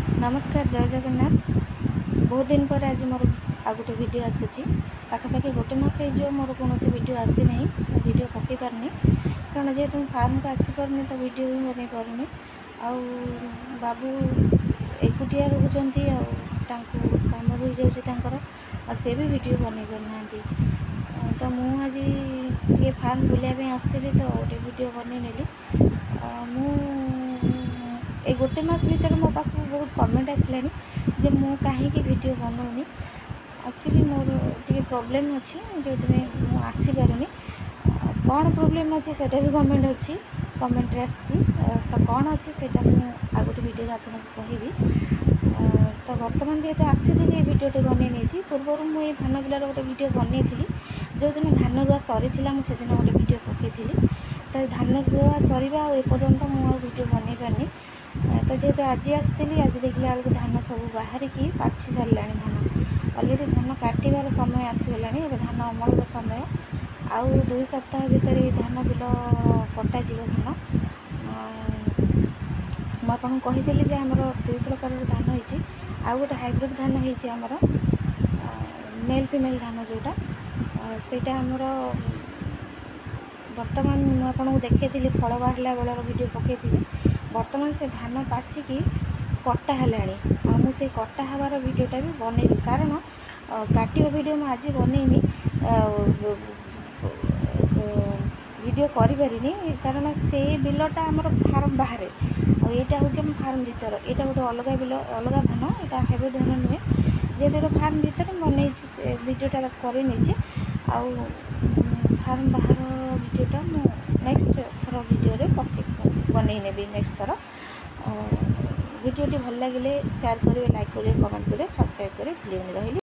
नमस्कार जय जगन्नाथ। बहुत दिन पर आज मोर आ गोटे वीडियो आसी पाखापाखि गोटे मस हो मोर कौन वीडियो आसी ना वीडियो पकई पारनी कारण जेहेतु फार्म को आसी पारनी तो वीडियो भी बन पारुनी। आउ बाबू एकुटिया रोचती कम भी जाऊँर से भी वीडियो बन पारना तो मुझे ये फार्म बुलाया आसती तो गोटे वीडियो बन ए गोटे मस भर मो पाक बहुत कमेंट आसला जे मु कहीं वीडियो बनाऊनी एक्चुअली मोर टे प्रोब्लेम अच्छी जो मुझे आसीपारूनी कौन प्रोब्लेम अच्छी से भी कमेंट अच्छी कमेंट तो कौन अच्छी से आ गोटे वीडियो आपको कहबी। तो बर्तमान जेहेतु आसली ये वीडियोटे बनई पूर्व मुझे धान बिलार गोटे वीडियो बनई जो दिन धान रुआ सरी मुझे दिन गोटे वीडियो पकई तो धान रुआ सरीबा एपर्यंत मुझे बनई पारनी तो जेहेतु आज आसती आज देखला बेलू धान सब बाहरिकी पाछि सारा धान अलरेडी धान काटार समय आसीगला धान अमल समय आउ 2 सप्ताह भितर धान बिल कटा धान मुझे कही आमर 2 प्रकार धान होती आउ गोटे हाइब्रिड धान होमर मेल फीमेल धान जोटा सेटा आमर बर्तमान मुझे देखी फल बाहर बेलर वीडियो पकई बर्तमान से धान पाचिकी कटा है मुझे कटा हबार वीडियोटा भी बनईबी कारण काटिया वीडियो मैं आज बनईनी वीडियो करें कारण से बिलटा आमर फार्म बाहर यहाँ हूँ फार्म भीतर यहाँ गोटे अलग बिल अलग धान यहाँ हाइब्रिड धान नुहे जेहेतु फार्म भीतर बनई वीडियोटा कर आउ फार्म बाहर वीडियोटा मु नेक्स्ट थर वीडियो पके बनई नेबी नेक्स्ट थर वीडियोटी भल लगे शेयर करेंगे लाइक करेंगे कमेंट करेंगे सब्सक्राइब